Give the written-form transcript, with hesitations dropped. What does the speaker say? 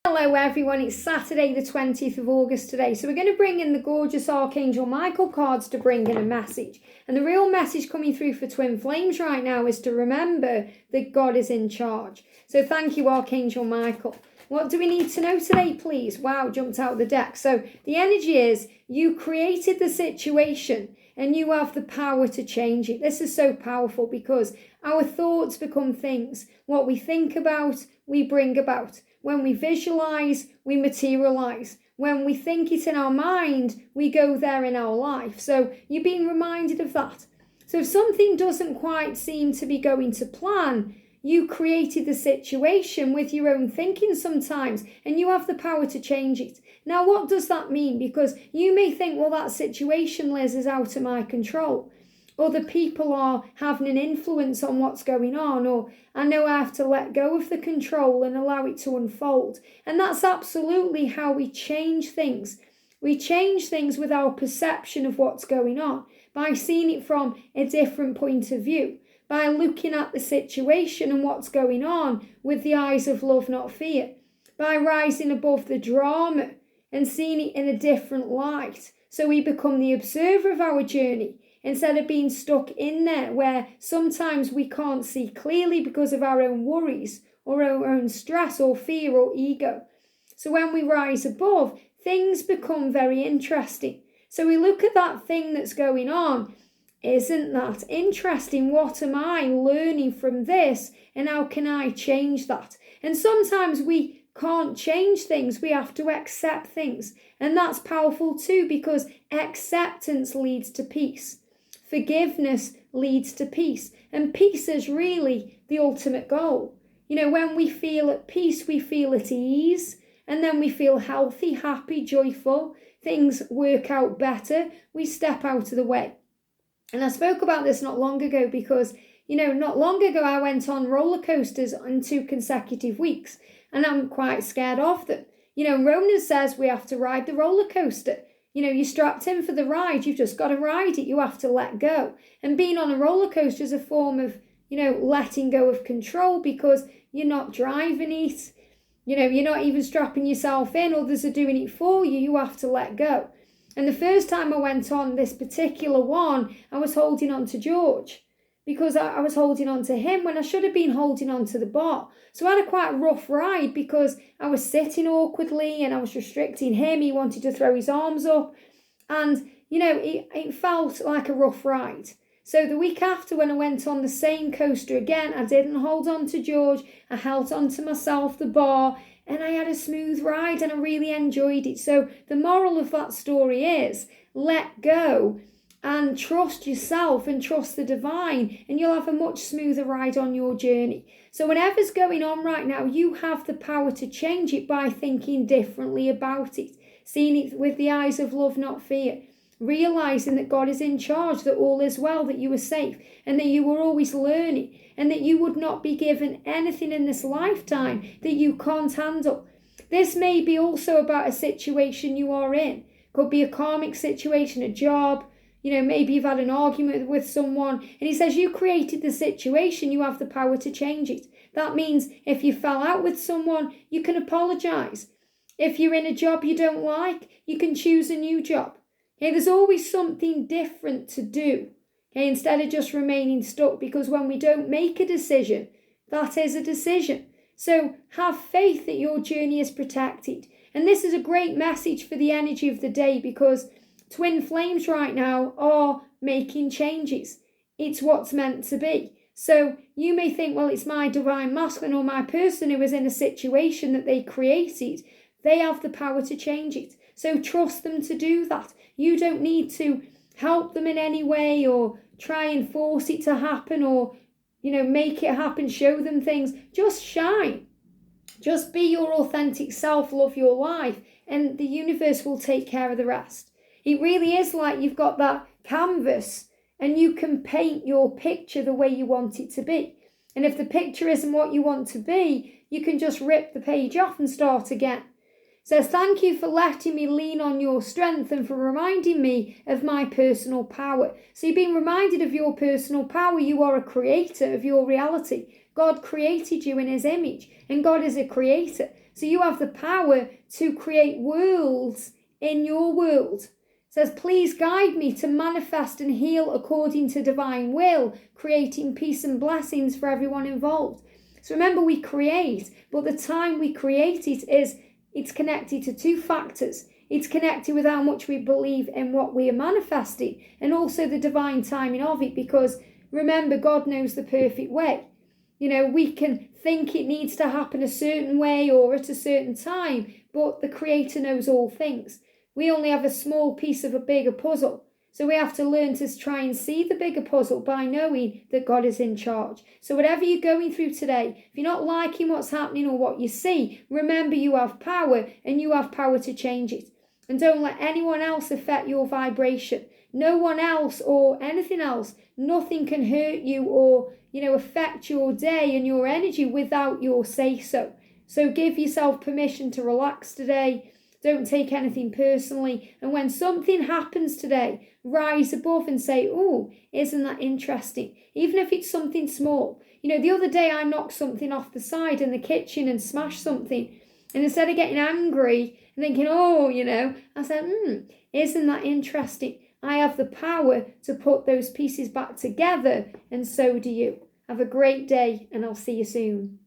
Hello everyone, it's Saturday the 20th of August today. So we're going to bring in the gorgeous Archangel Michael cards to bring in a message. And the real message coming through for Twin Flames right now is to remember that God is in charge. So thank you, Archangel Michael. What do we need to know today, please? Wow, jumped out of the deck. So the energy is you created the situation and you have the power to change it. This is so powerful because our thoughts become things. What we think about, we bring about. When we visualize, we materialize. When we think it in our mind, we go there in our life. So you're being reminded of that. So if something doesn't quite seem to be going to plan, you created the situation with your own thinking sometimes, and you have the power to change it. Now, what does that mean? Because you may think, well, that situation, Liz, is out of my control. Other people are having an influence on what's going on, or I know I have to let go of the control and allow it to unfold. And that's absolutely how we change things. We change things with our perception of what's going on, by seeing it from a different point of view, by looking at the situation and what's going on with the eyes of love, not fear, by rising above the drama and seeing it in a different light. So we become the observer of our journey, instead of being stuck in there where sometimes we can't see clearly because of our own worries or our own stress or fear or ego. So when we rise above, things become very interesting. So we look at that thing that's going on. Isn't that interesting? What am I learning from this? And how can I change that? And sometimes we can't change things. We have to accept things. And that's powerful too, because acceptance leads to peace. Forgiveness leads to peace. And peace is really the ultimate goal. You know, when we feel at peace, we feel at ease. And then we feel healthy, happy, joyful. Things work out better. We step out of the way. And I spoke about this not long ago because, not long ago I went on roller coasters on 2 consecutive weeks. And I'm quite scared of them. Ronan says we have to ride the roller coaster. You're strapped in for the ride. You've just got to ride it. You have to let go. And being on a roller coaster is a form of, letting go of control because you're not driving it. You're not even strapping yourself in. Others are doing it for you. You have to let go. And the first time I went on this particular one, I was holding on to George because I was holding on to him when I should have been holding on to the bar. So I had a quite rough ride because I was sitting awkwardly and I was restricting him. He wanted to throw his arms up and, it felt like a rough ride. So the week after, when I went on the same coaster again, I didn't hold on to George. I held on to myself, the bar, and I had a smooth ride and I really enjoyed it. So the moral of that story is let go and trust yourself and trust the divine, and you'll have a much smoother ride on your journey. So whatever's going on right now, you have the power to change it by thinking differently about it, seeing it with the eyes of love, not fear, realizing that God is in charge, that all is well, that you are safe, and that you are always learning, and that you would not be given anything in this lifetime that you can't handle. This may be also about a situation you are in. Could be a karmic situation, a job. Maybe you've had an argument with someone, and he says you created the situation, you have the power to change it. That means if you fell out with someone, you can apologize. If you're in a job you don't like, you can choose a new job. Okay, there's always something different to do, okay, instead of just remaining stuck, because when we don't make a decision, that is a decision. So have faith that your journey is protected. And this is a great message for the energy of the day, because Twin Flames right now are making changes. It's what's meant to be. So you may think, well, it's my divine masculine or my person who is in a situation that they created. They have the power to change it. So trust them to do that. You don't need to help them in any way or try and force it to happen or, make it happen, show them things. Just shine. Just be your authentic self, love your life, and the universe will take care of the rest. It really is like you've got that canvas and you can paint your picture the way you want it to be. And if the picture isn't what you want to be, you can just rip the page off and start again. So thank you for letting me lean on your strength and for reminding me of my personal power. So you've been reminded of your personal power. You are a creator of your reality. God created you in his image, and God is a creator. So you have the power to create worlds in your world. It says, please guide me to manifest and heal according to divine will, creating peace and blessings for everyone involved. So remember, we create, but the time we create it's connected to two factors. It's connected with how much we believe in what we are manifesting, and also the divine timing of it, because remember, God knows the perfect way. We can think it needs to happen a certain way or at a certain time, but the Creator knows all things. We only have a small piece of a bigger puzzle. So we have to learn to try and see the bigger puzzle by knowing that God is in charge. So whatever you're going through today, if you're not liking what's happening or what you see, remember you have power, and you have power to change it. And don't let anyone else affect your vibration. No one else or anything else. Nothing can hurt you or, affect your day and your energy without your say-so. So give yourself permission to relax today. Don't take anything personally. And when something happens today, rise above and say, oh, isn't that interesting? Even if it's something small. The other day I knocked something off the side in the kitchen and smashed something. And instead of getting angry and thinking, I said, isn't that interesting? I have the power to put those pieces back together, and so do you. Have a great day, and I'll see you soon.